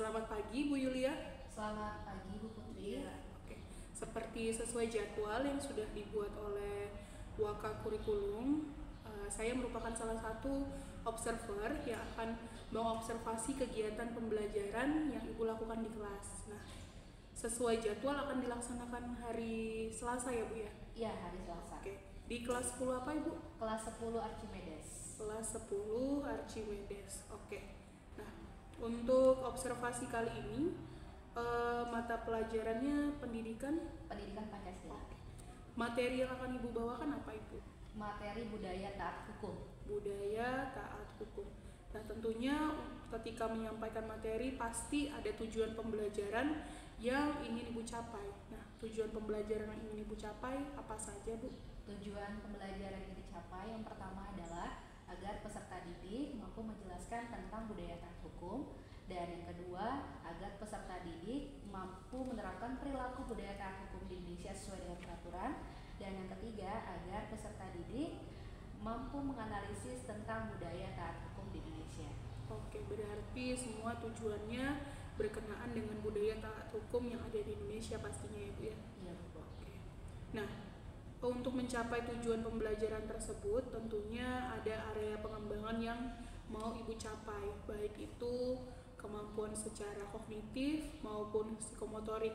Selamat pagi Bu Yulia. Selamat pagi Bu Putri. Iya, oke. Seperti sesuai jadwal yang sudah dibuat oleh Waka Kurikulum, saya merupakan salah satu observer yang akan mengobservasi kegiatan pembelajaran yang Ibu lakukan di kelas. Nah, sesuai jadwal akan dilaksanakan hari Selasa ya Bu ya? Iya, hari Selasa. Oke. Di kelas 10 apa Ibu? Kelas 10 Archimedes. Kelas 10 Archimedes. Oke. Nah, untuk observasi kali ini mata pelajarannya pendidikan Pancasila. Materi yang akan Ibu bawakan apa Ibu? Materi budaya taat hukum. Budaya taat hukum. Nah, tentunya ketika menyampaikan materi pasti ada tujuan pembelajaran yang ingin Ibu capai. Nah, tujuan pembelajaran yang ingin Ibu capai apa saja Bu? Tujuan pembelajaran yang dicapai yang pertama adalah agar peserta didik mampu menjelaskan tentang budaya taat hukum, dan yang kedua agar peserta didik mampu menerapkan perilaku budaya taat hukum di Indonesia sesuai dengan peraturan, dan yang ketiga agar peserta didik mampu menganalisis tentang budaya taat hukum di Indonesia. Oke, berarti semua tujuannya berkenaan dengan budaya taat hukum yang ada di Indonesia pastinya ya Bu ya? Iya Bu. Oke. Nah, untuk mencapai tujuan pembelajaran tersebut tentunya ada area pengembangan yang mau Ibu capai, baik itu kemampuan secara kognitif maupun psikomotorik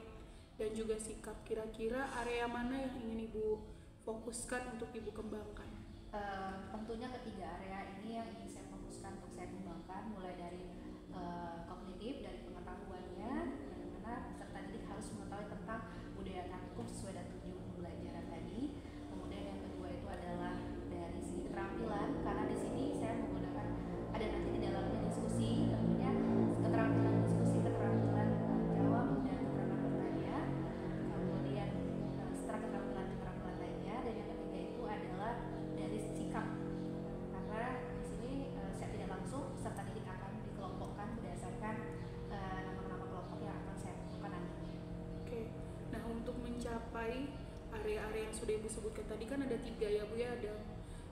dan juga sikap. Kira-kira area mana yang ingin Ibu fokuskan untuk Ibu kembangkan? Tentunya ketiga area ini yang ingin saya fokuskan untuk saya kembangkan, mulai dari kognitif, dari pengetahuannya, yang mana peserta didik harus mengetahui tentang budaya taat hukum sesuai dengan tujuan pembelajaran tadi. Kemudian yang kedua itu adalah dari segi keterampilan, karena di sini saya menggunakan ada nanti di dalamnya diskusi, tentunya keterampilan diskusi, keterampilan jawab, dan keterampilan bertanya. Kemudian setelah keterampilan lainnya, dan yang ketiga itu adalah dari sikap, karena di sini saya tidak langsung peserta didik akan dikelompokkan berdasarkan nama-nama kelompok yang akan saya tentukan nantinya. Oke. Nah, untuk mencapai area-area yang sudah Ibu sebutkan tadi kan ada 3 ya Bu ya, ada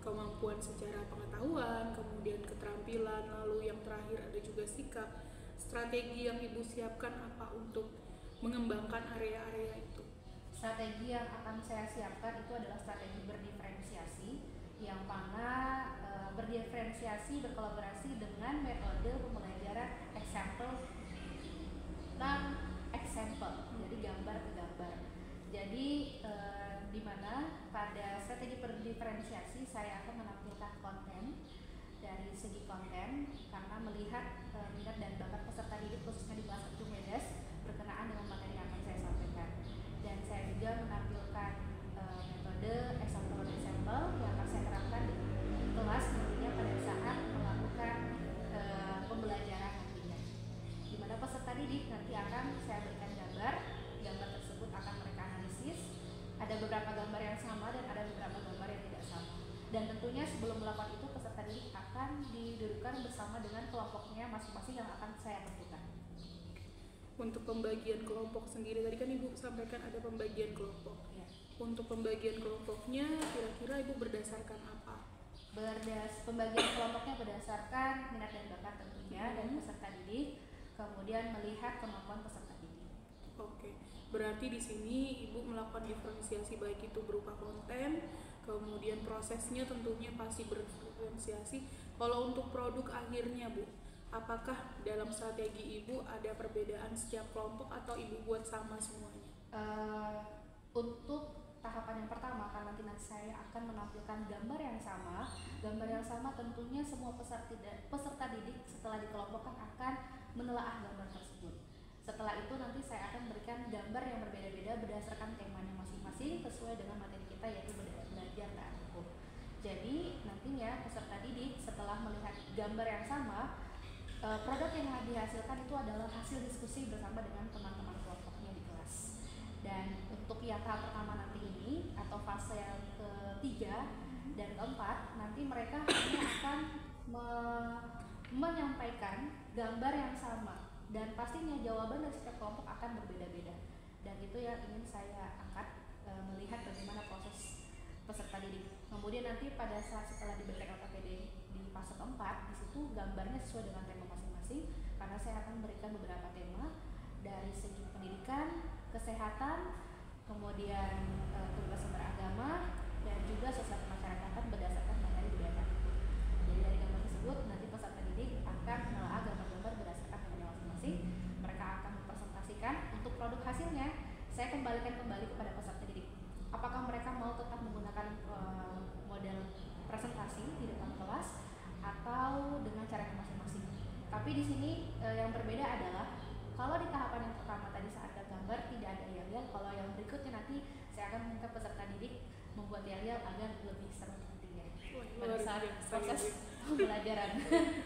kemampuan secara pengetahuan, kemudian keterampilan, lalu yang terakhir ada juga sikap. Strategi yang Ibu siapkan apa untuk mengembangkan area-area itu? Strategi yang akan saya siapkan itu adalah strategi berdiferensiasi, yang mana berdiferensiasi berkolaborasi dengan metode pembelajaran example, jadi gambar ke gambar. Jadi di mana pada strategi berdiferensiasi saya akan menampilkan konten dari segi konten, karena melihat minat dan bakat peserta didik khususnya di kelas Archimedes berkenaan dengan materi yang akan saya sampaikan. Dan saya juga menampilkan metode example yang akan saya terapkan di kelas nantinya pada saat melakukan pembelajaran nantinya, di mana peserta didik nanti akan saya berikan gambar tersebut akan mereka analisis. Ada beberapa gambar yang sama dan ada beberapa gambar yang tidak sama, dan tentunya sebelum melakukan itu peserta didik akan didudukkan bersama dengan kelompoknya masing-masing yang akan saya tentukan. Untuk pembagian kelompok sendiri tadi kan Ibu sampaikan ada pembagian kelompok. Ya. Untuk pembagian kelompoknya kira-kira Ibu berdasarkan apa? Pembagian kelompoknya berdasarkan minat dan bakat tentunya dan peserta didik, kemudian melihat kemampuan peserta didik. Oke, berarti di sini Ibu melakukan diferensiasi baik itu berupa konten, kemudian prosesnya tentunya pasti berdiferensiasi. Kalau untuk produk akhirnya Bu, apakah dalam strategi Ibu ada perbedaan setiap kelompok atau Ibu buat sama semuanya? Untuk tahapan yang pertama, karena nanti saya akan menampilkan gambar yang sama tentunya semua peserta didik setelah dikelompokkan akan menelaah gambar tersebut. Setelah itu nanti saya akan berikan gambar yang berbeda-beda berdasarkan temanya masing-masing sesuai dengan materi kita, yaitu belajar taat hukum. Jadi nantinya peserta didik setelah melihat gambar yang sama, produk yang dihasilkan itu adalah hasil diskusi bersama dengan teman-teman kelompoknya di kelas. Dan untuk yang tahap pertama nanti ini atau fase yang ketiga dan keempat, nanti mereka hanya akan menyampaikan gambar yang sama, dan pastinya jawaban dari setiap kelompok akan berbeda-beda. Dan itu yang ingin saya angkat, melihat bagaimana proses peserta didik. Kemudian nanti pada saat setelah diberikan LKPD di fase keempat, di situ gambarnya sesuai dengan tema masing-masing, karena saya akan memberikan beberapa tema dari segi pendidikan, kesehatan, kemudian kebebasan beragama, dan juga sosial kemasyarakatan berdasarkan materi budaya. Jadi dari gambar tersebut nanti peserta didik akan menelaah gambar-gambar berdasarkan materi masing-masing. Mereka akan mempresentasikan untuk produk hasilnya. Saya kembalikan kembali kepada peserta didik. Apakah mereka mau tetap menggunakan model presentasi di depan kelas atau dengan cara yang masing-masing? Tapi di sini yang berbeda adalah kalau di tahapan yang pertama tadi saat ada gambar tidak ada yel-yel, kalau yang berikutnya nanti saya akan meminta peserta didik membuat yel-yel agar lebih seru nantinya pada saat proses pembelajaran.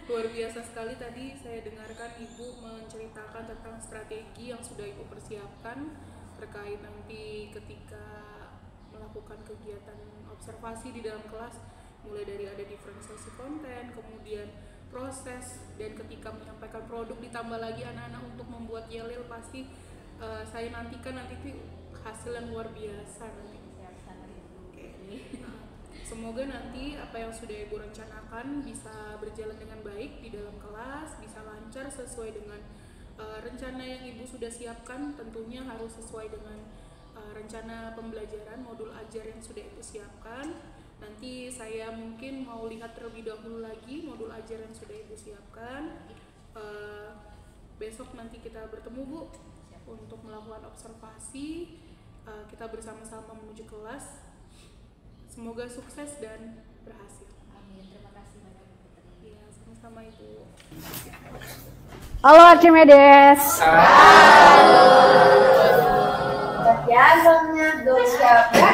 Luar biasa sekali tadi saya dengarkan Ibu menceritakan tentang strategi yang sudah Ibu persiapkan terkait nanti ketika melakukan kegiatan observasi di dalam kelas, mulai dari ada diferensiasi konten, kemudian proses, dan ketika menyampaikan produk ditambah lagi anak-anak untuk membuat yel-yel. Pasti saya nantikan nanti itu hasil yang luar biasa nanti. Oke. Semoga nanti apa yang sudah Ibu rencanakan bisa berjalan dengan baik di dalam kelas, bisa lancar sesuai dengan rencana yang Ibu sudah siapkan. Tentunya harus sesuai dengan rencana pembelajaran modul ajar yang sudah Ibu siapkan. Nanti saya mungkin mau lihat terlebih dahulu lagi modul ajar yang sudah Ibu siapkan. Besok nanti kita bertemu Bu untuk melakukan observasi. Kita bersama-sama menuju kelas. Semoga sukses dan berhasil. Amin. Terima kasih banyak Bu Putri. Ya, sama-sama Ibu. Halo Archimedes. Halo. Biasanya siapa?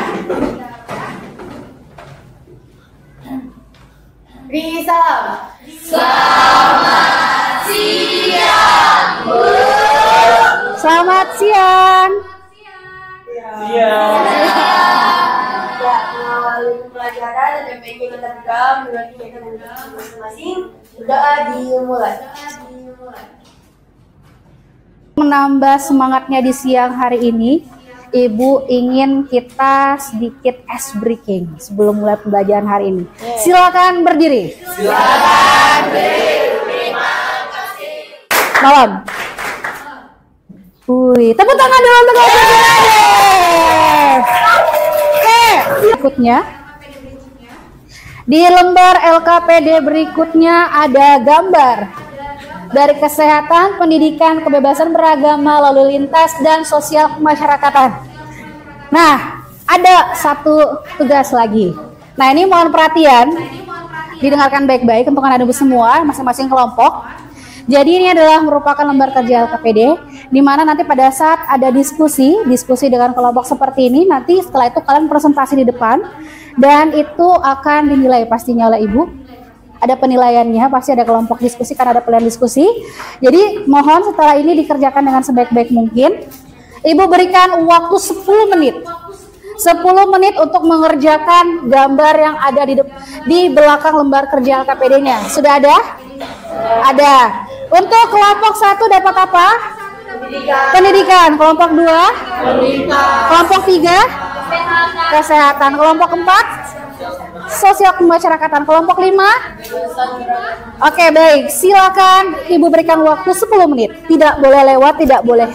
Beri salam. Selamat siang, Bu. Selamat siang. Ya, mengawali pelajaran dan PJ kita juga menurut kita masing-masing. Doa dimulai. Menambah semangatnya di siang hari ini, Ibu ingin kita sedikit ice breaking sebelum mulai pembelajaran hari ini. Silakan berdiri. Silakan berdiri. Terima kasih. Malam. Wih, tepuk tangan dulu untuk Oke, berikutnya di lembar LKPD berikutnya ada gambar dari kesehatan, pendidikan, kebebasan beragama, lalu lintas, dan sosial kemasyarakatan. Nah, ada satu tugas lagi. Nah, ini mohon perhatian, didengarkan baik-baik untuk anak-anak semua, masing-masing kelompok. Jadi ini adalah merupakan lembar kerja LKPD, di mana nanti pada saat ada diskusi dengan kelompok seperti ini, nanti setelah itu kalian presentasi di depan, dan itu akan dinilai pastinya oleh Ibu. Ada penilaiannya, pasti ada kelompok diskusi karena ada pilihan diskusi. Jadi mohon setelah ini dikerjakan dengan sebaik-baik mungkin. Ibu berikan waktu 10 menit. 10 menit untuk mengerjakan gambar yang ada di belakang lembar kerja LKPD-nya. Sudah ada? Ada. Untuk kelompok 1 dapat apa? Pendidikan. Kelompok 2? Kelompok 3? Kesehatan. Kelompok 4? Sosial kemasyarakatan. Kelompok 5? Oke, baik. Silakan Ibu berikan waktu 10 menit. Tidak boleh lewat, tidak boleh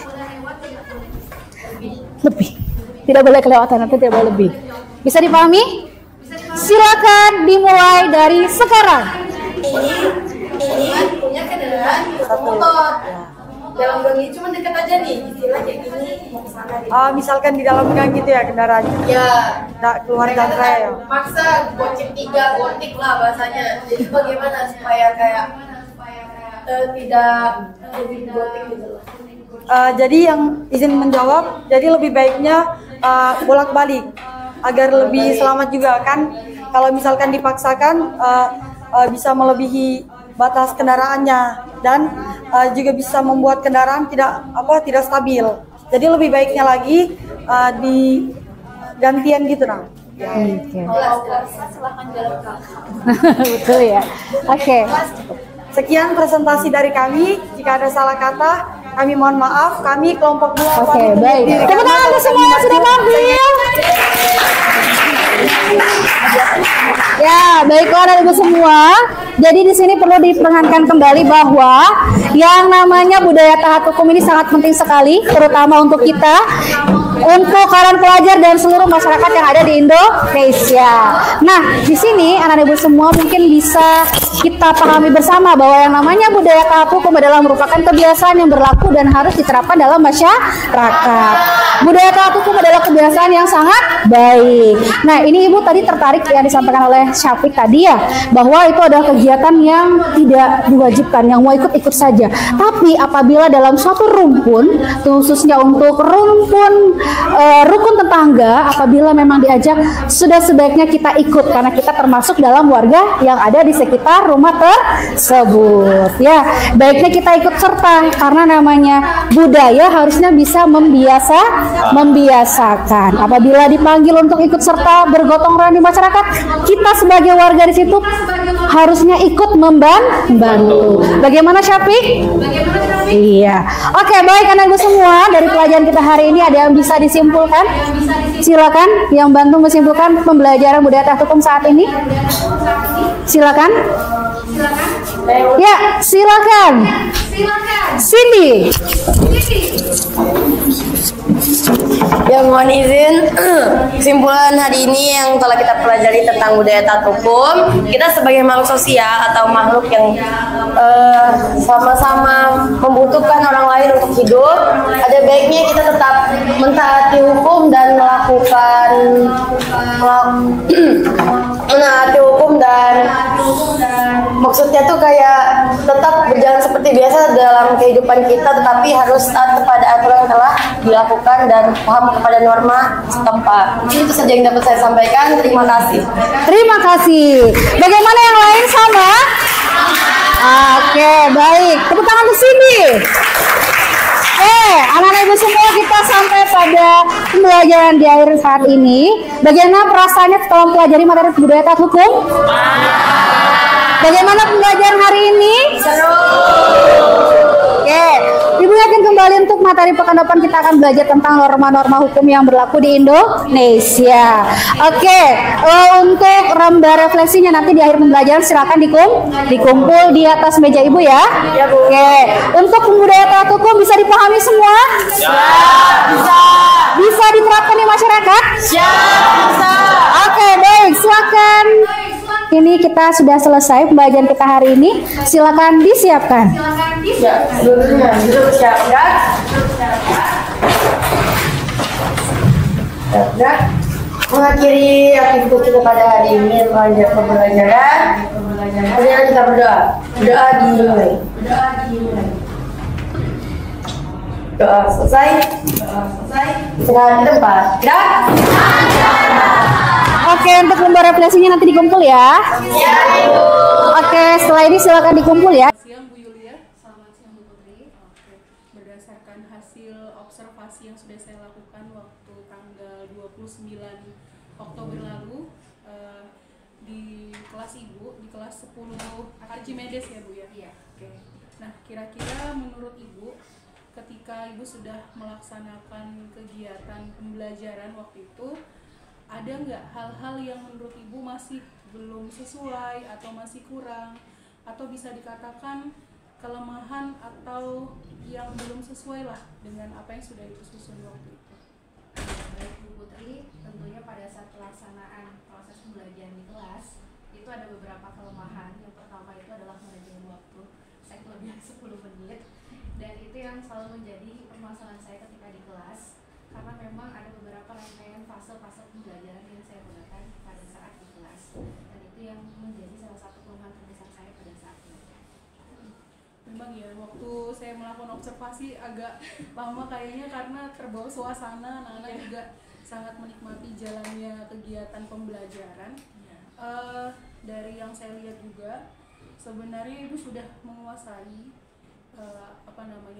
lebih. Tidak boleh kelewatan, nanti tidak boleh lebih. Bisa dipahami? Silakan dimulai dari sekarang. Ini punya kendaraan motor. Dalam gang ini cuma dekat aja nih, istilah kayak gini mau kesana gitu. Misalkan di dalam gang gitu ya kendaraannya. Ya, Nggak keluar jalan raya. maksa gocek 3 gotik lah bahasanya. Jadi bagaimana supaya kayak tidak lebih gotik gitu loh. Jadi yang izin menjawab, jadi lebih baiknya bolak-balik agar lebih selamat juga kan. Kalau misalkan dipaksakan bisa melebihi batas kendaraannya dan juga bisa membuat kendaraan tidak stabil. Jadi lebih baiknya lagi di gantian gitu nah. Oke. Silahkan jalan kaki. Betul ya. Oke. Sekian presentasi dari kami. Jika ada salah kata, kami mohon maaf. Kami kelompok 2. Oke, baik. Tepuk tangan untuk semua yang sudah tampil. Ya, baiklah Anak Ibu semua. Jadi di sini perlu diperingatkan kembali bahwa yang namanya budaya taat hukum ini sangat penting sekali, terutama untuk kita, untuk kalian pelajar dan seluruh masyarakat yang ada di Indonesia. Nah, di sini Anak Ibu semua mungkin bisa kita pahami bersama bahwa yang namanya budaya taat hukum adalah merupakan kebiasaan yang berlaku dan harus diterapkan dalam masyarakat. Budaya taat hukum adalah kebiasaan yang sangat baik. Nah, ini Ibu tadi tertarik yang disampaikan oleh Syafiq tadi ya, bahwa itu adalah kegiatan yang tidak diwajibkan, yang mau ikut-ikut saja. Tapi apabila dalam suatu rumpun, khususnya untuk rukun tetangga, apabila memang diajak, sudah sebaiknya kita ikut karena kita termasuk dalam warga yang ada di sekitar rumah tersebut. Ya, baiknya kita ikut serta karena namanya budaya harusnya bisa membiasakan. Apabila dipanggil untuk ikut serta bergotong royong di masyarakat, kita sebagai warga di situ harusnya ikut membantu. Bagaimana Syafiq? Iya. Oke, baik Anak Ibu semua, dari pelajaran kita hari ini ada yang bisa disimpulkan? Silakan yang bantu menyimpulkan pembelajaran budaya taat hukum saat ini. Silakan. Ya, silakan. Cindy. Ya, mohon izin, kesimpulan hari ini yang telah kita pelajari tentang budaya taat hukum, kita sebagai makhluk sosial atau makhluk yang sama-sama membutuhkan orang lain untuk hidup, ada baiknya kita tetap mentaati hukum dan menaati hukum dan maksudnya tuh kayak tetap berjalan seperti biasa dalam kehidupan kita, tetapi harus taat kepada aturan yang telah dilakukan dan paham kepada norma setempat. Itu saja yang dapat saya sampaikan. Terima kasih. Terima kasih. Bagaimana yang lain sama? Oke, baik. Tepuk tangan untuk sini. Anak-anak Ibu semua, kita sampai pada pembelajaran di akhir saat ini. Bagaimana perasaannya setelah mempelajari materi budaya taat hukum? Bagaimana pembelajaran hari ini? Seru. Oke, Ibu yakin kembali untuk materi pekan depan kita akan belajar tentang norma-norma hukum yang berlaku di Indonesia. Oke, untuk lembar refleksinya nanti di akhir pembelajaran silakan dikumpul di atas meja Ibu ya. Oke, untuk budaya taat hukum bisa dipahami semua? Bisa diterapkan di masyarakat? Bisa. Oke, baik, silakan. Ini kita sudah selesai pembelajaran kita hari ini. Silakan disiapkan. Ya, sebelumnya duduk siapkan. Mengakhiri aktivitas kita pada hari ini lanjut pembelajaran. Kemudian kita berdoa. Doa dimulai. Doa selesai. Sekarang di tempat. Gerak. Oke, untuk lembar refleksinya nanti dikumpul ya. Oke, setelah ini silakan dikumpul ya. Selamat siang Bu Yulia. Selamat siang Bu Putri. Oke. Berdasarkan hasil observasi yang sudah saya lakukan waktu tanggal 29 Oktober lalu di kelas Ibu, di kelas 10 Archimedes ya Bu ya? Iya. Oke. Nah, kira-kira menurut Ibu ketika Ibu sudah melaksanakan kegiatan pembelajaran waktu itu, ada nggak hal-hal yang menurut Ibu masih belum sesuai atau masih kurang, atau bisa dikatakan kelemahan atau yang belum sesuai lah dengan apa yang sudah Ibu susun waktu itu? Baik Bu Putri, tentunya pada saat pelaksanaan proses pembelajaran di kelas itu ada beberapa kelemahan. Yang pertama itu adalah manajemen waktu. Saya kelebihan 10 menit dan itu yang selalu menjadi permasalahan saya ketika di kelas, karena memang ada beberapa rangkaian fase-fase pembelajaran yang saya gunakan pada saat di kelas, dan itu yang menjadi salah satu kelemahan terbesar saya pada saat ini. Memang ya, waktu saya melakukan observasi agak lama kayaknya karena terbawa suasana, anak-anak juga sangat menikmati jalannya kegiatan pembelajaran. Dari yang saya lihat juga sebenarnya Ibu sudah menguasai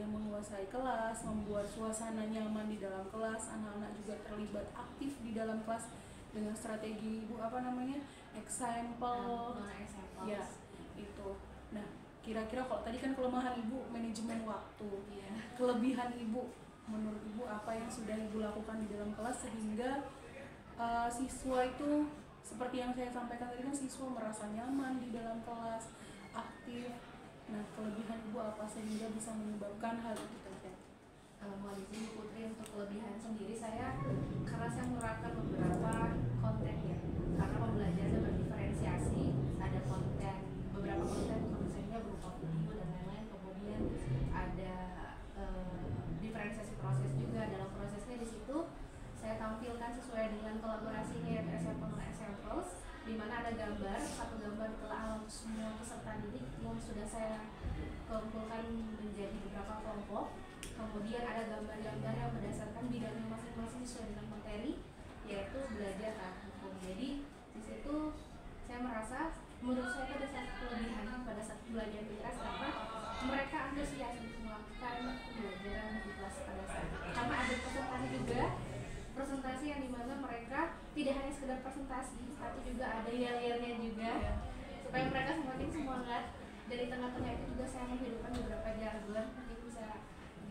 menguasai kelas, membuat suasana nyaman di dalam kelas, anak-anak juga terlibat aktif di dalam kelas dengan strategi Ibu example. Ya, itu. Nah, kira-kira kalau tadi kan kelemahan Ibu manajemen waktu, kelebihan Ibu menurut Ibu apa yang sudah Ibu lakukan di dalam kelas sehingga siswa itu seperti yang saya sampaikan tadi kan siswa merasa nyaman di dalam kelas, aktif. Nah, kelebihan Ibu apa sehingga bisa menyebabkan hal itu terjadi? Mohon izin Putri, untuk kelebihan sendiri karena saya menerapkan beberapa konten ya, karena pembelajarannya berdiferensiasi, ada beberapa konten kontennya berupa video dan lain-lain, kemudian ada diferensiasi proses juga. Dalam prosesnya di situ saya tampilkan sesuai dengan kolaborasinya, yaitu Examples, di mana ada satu gambar telah semua peserta didik yang sudah saya kumpulkan menjadi beberapa kelompok. Kemudian ada gambar-gambar yang berdasarkan bidangnya masing-masing sesuai dengan materi, yaitu belajar taat hukum. Jadi di situ saya merasa, menurut saya itu ada satu kelebihan pada saat belajar di kelas, karena mereka antusias untuk melakukan pembelajaran di kelas pada saat itu. Karena ada presentasi yang dimana mereka tidak hanya sekedar presentasi, tapi juga ada yel-yelnya juga, supaya mereka semakin semangat. Dari tengah-tengah itu juga saya menghidupkan beberapa jargon, mungkin bisa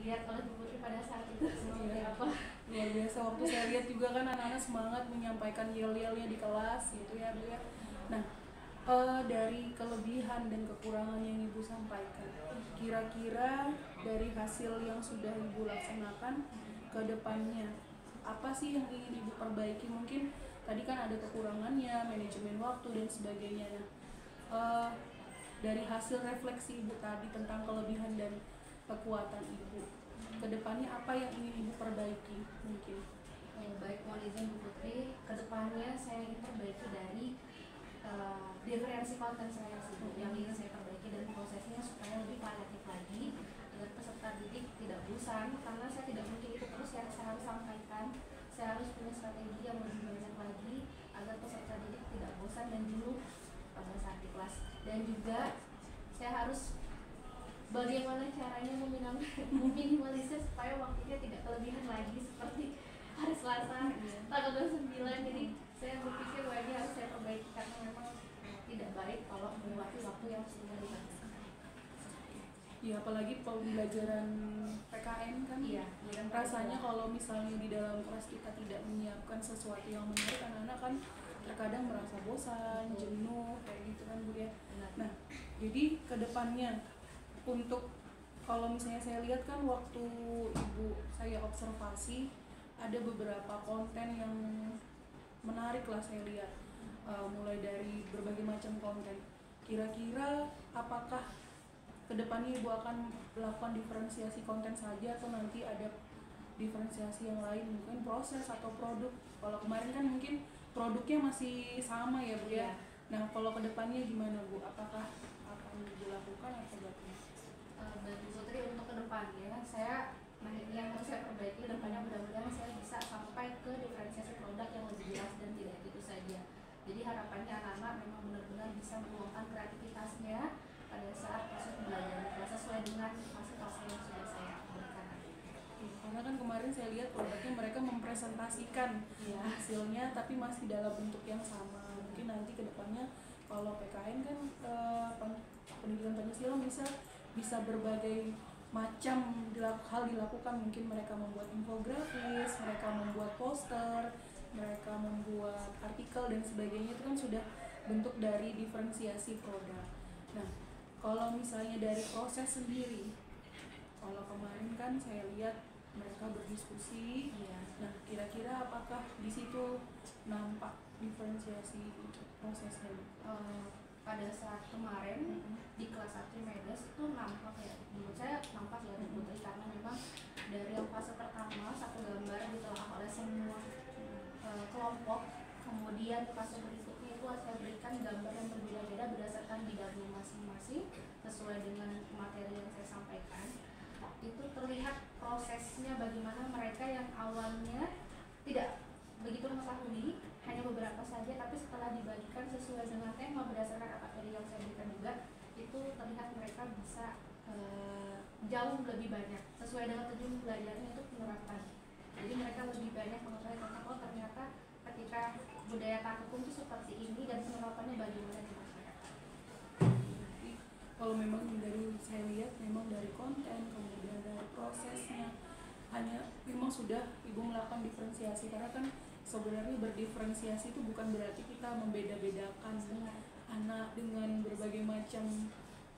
lihat oleh Bu Putri pada saat itu seperti apa. Luar biasa, waktu saya lihat juga kan anak-anak semangat menyampaikan yel-yelnya di kelas gitu ya Bu ya. Nah, dari kelebihan dan kekurangan yang Ibu sampaikan, kira-kira dari hasil yang sudah Ibu laksanakan ke depannya, apa sih yang ingin Ibu perbaiki? Mungkin tadi kan ada kekurangannya, manajemen waktu dan sebagainya. Dari hasil refleksi Ibu tadi tentang kelebihan dan kekuatan Ibu, ke depannya apa yang ingin Ibu perbaiki mungkin? Baik, mohon izin Bu Putri, ke depannya saya ingin perbaiki dari diferensi konten saya sih, yang ingin saya perbaiki dan prosesnya supaya lebih variatif lagi agar peserta didik tidak bosan, karena saya tidak mungkin itu terus yang saya harus sampaikan. Saya harus punya strategi yang lebih banyak lagi agar peserta didik tidak bosan dan jenuh pada saat di kelas. Dan juga saya harus bagaimana caranya meminimalisir supaya waktunya tidak kelebihan lagi seperti hari Selasa tanggal 29. Jadi saya berpikir bahwa ini harus saya perbaiki karena memang tidak baik kalau melewati waktu yang sudah dibatasi. Ya, apalagi pembelajaran PKN kan. Iya, rasanya kalau misalnya di dalam kelas kita tidak menyiapkan sesuatu yang menarik, anak-anak kan terkadang merasa bosan, jenuh kayak gitu kan Bu ya. Nah, jadi kedepannya untuk, kalau misalnya saya lihat kan waktu Ibu saya observasi ada beberapa konten yang menarik lah saya lihat, mulai dari berbagai macam konten. Kira-kira apakah kedepannya Ibu akan melakukan diferensiasi konten saja atau nanti ada diferensiasi yang lain, mungkin proses atau produk? Kalau kemarin kan mungkin produknya masih sama ya Bu ya. Nah, kalau kedepannya gimana Bu? Apakah akan dilakukan atau tidak? Bagi Putri, untuk kedepannya yang harus saya perbaiki kedepannya, mudah-mudahan saya bisa sampai ke diferensiasi produk yang lebih jelas dan tidak gitu saja. Jadi harapannya anak-anak memang benar-benar bisa meluangkan kreativitasnya pada saat proses pembelajaran sesuai dengan fase-fase yang sudah saya berikan. Karena kan kemarin saya lihat produknya mereka mempresentasikan hasilnya tapi masih dalam bentuk yang sama. Mungkin nanti kedepannya kalau PKN kan pendidikan Pancasila bisa berbagai macam hal dilakukan. Mungkin mereka membuat infografis, mereka membuat poster, mereka membuat artikel dan sebagainya. Itu kan sudah bentuk dari diferensiasi produk. Nah, kalau misalnya dari proses sendiri, kalau kemarin kan saya lihat mereka berdiskusi. Nah, kira-kira apakah di situ nampak diferensiasi prosesnya? Pada saat kemarin di kelas Archimedes itu nampak ya, menurut saya nampak ya Bu Putri, karena memang dari yang fase pertama satu gambar ditolak oleh semua kelompok, kemudian fase berikutnya itu saya berikan gambar yang berbeda-beda berdasarkan bidangnya masing-masing sesuai dengan materi yang saya sampaikan. Itu terlihat prosesnya bagaimana mereka yang awalnya tidak begitu mengetahui, hanya beberapa saja, tapi setelah dibagikan sesuai dengan tema berdasarkan materi yang saya berikan juga, itu terlihat mereka bisa jauh lebih banyak sesuai dengan tujuan belajarnya itu penerapan. Jadi mereka lebih banyak mengetahui tentang ternyata ketika budaya taat hukum itu seperti ini dan penerapannya bagaimana di masyarakat. Kalau memang dari saya lihat memang dari konten, kemudian dari prosesnya, hanya memang sudah Ibu melakukan diferensiasi, karena kan sebenarnya berdiferensiasi itu bukan berarti kita membeda-bedakan anak dengan berbagai macam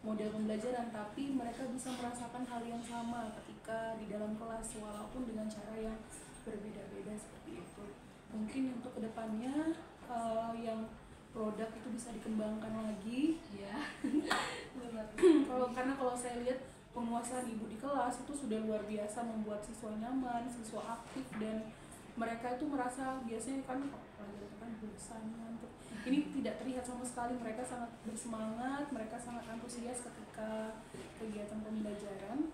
model pembelajaran, tapi mereka bisa merasakan hal yang sama ketika di dalam kelas walaupun dengan cara yang berbeda-beda seperti itu. Mungkin untuk kedepannya yang produk itu bisa dikembangkan lagi ya. Karena kalau saya lihat penguasaan ibu di kelas itu sudah luar biasa, membuat siswa nyaman, siswa aktif, dan mereka itu merasa biasanya kan pelajar itu kan bosan, ngantuk. Ini tidak terlihat sama sekali, mereka sangat bersemangat, mereka sangat antusias ketika kegiatan pembelajaran.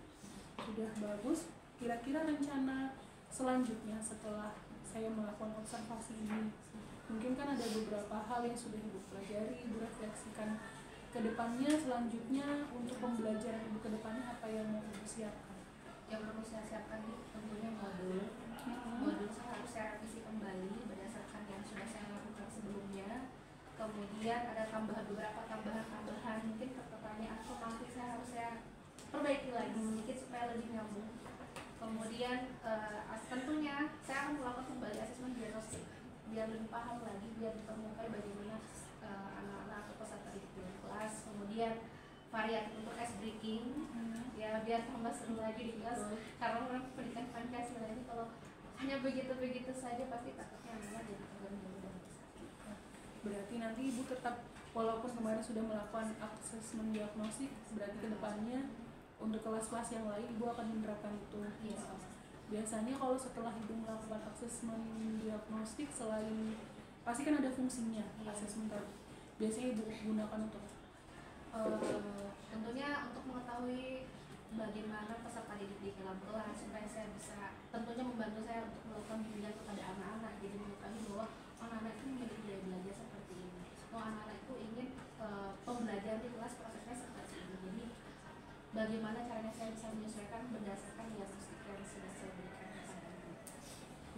Sudah bagus. Kira-kira rencana selanjutnya setelah saya melakukan observasi ini, mungkin kan ada beberapa hal yang sudah ibu pelajari, ibu refleksikan. Kedepannya selanjutnya untuk pembelajaran ibu kedepannya apa yang mau ibu siapkan? Yang perlu saya siapkan tentunya modul harus saya revisi kembali berdasarkan yang sudah saya lakukan sebelumnya. Kemudian ada beberapa tambahan mungkin pertanyaan atau nanti saya harus perbaiki lagi sedikit supaya lebih nyambung. Kemudian tentunya saya akan melakukan kembali asesmen diagnostik biar lebih paham lagi, biar ditemukan bagaimana anak-anak atau peserta di kelas. Kemudian variatif untuk ice breaking, ya biar tambah seru lagi di kelas. Karena orang pendidikan Pancasila ini kalau hanya begitu-begitu saja pasti takutnya anak jadi terganggu dan sakit. Berarti nanti ibu tetap, walaupun kemarin sudah melakukan asesmen diagnostik, berarti kedepannya untuk kelas-kelas yang lain ibu akan menerapkan itu. Iya. Biasanya kalau setelah ibu melakukan asesmen diagnostik, selain pasti kan ada fungsinya asesmen tadi, biasanya ibu gunakan untuk tentunya untuk mengetahui bagaimana peserta didik di dalam kelas supaya saya bisa tentunya membantu saya untuk melakukan bimbingan kepada anak-anak, jadi mengetahui bahwa anak-anak itu memiliki gaya belajar seperti ini, anak-anak itu ingin pembelajaran di kelas prosesnya seperti ini. Jadi bagaimana caranya saya bisa menyesuaikan berdasarkan diagnostik yang sudah saya berikan kepada ibu.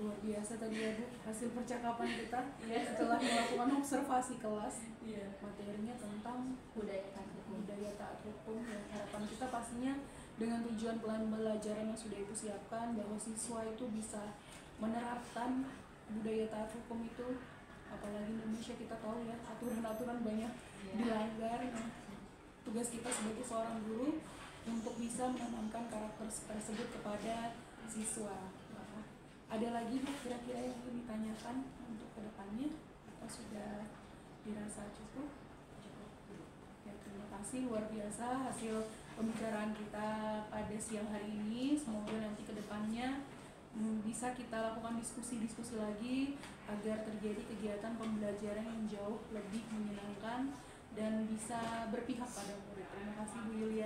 Luar biasa tadi ya Bu, hasil percakapan kita setelah melakukan observasi kelas. Materinya tentang Budaya taat hukum, dan harapan kita pastinya dengan tujuan pembelajaran yang sudah Ibu siapkan, bahwa siswa itu bisa menerapkan budaya taat hukum itu. Apalagi Indonesia kita tahu ya, aturan-aturan banyak dilanggar. Tugas kita sebagai seorang guru untuk bisa menanamkan karakter tersebut kepada siswa. Ada lagi Bu kira-kira yang ingin ditanyakan untuk kedepannya, atau sudah dirasa cukup? Ya, terima kasih, luar biasa hasil pembicaraan kita pada siang hari ini. Semoga nanti kedepannya bisa kita lakukan diskusi-diskusi lagi agar terjadi kegiatan pembelajaran yang jauh lebih menyenangkan dan bisa berpihak pada murid. Terima kasih Bu Yulia.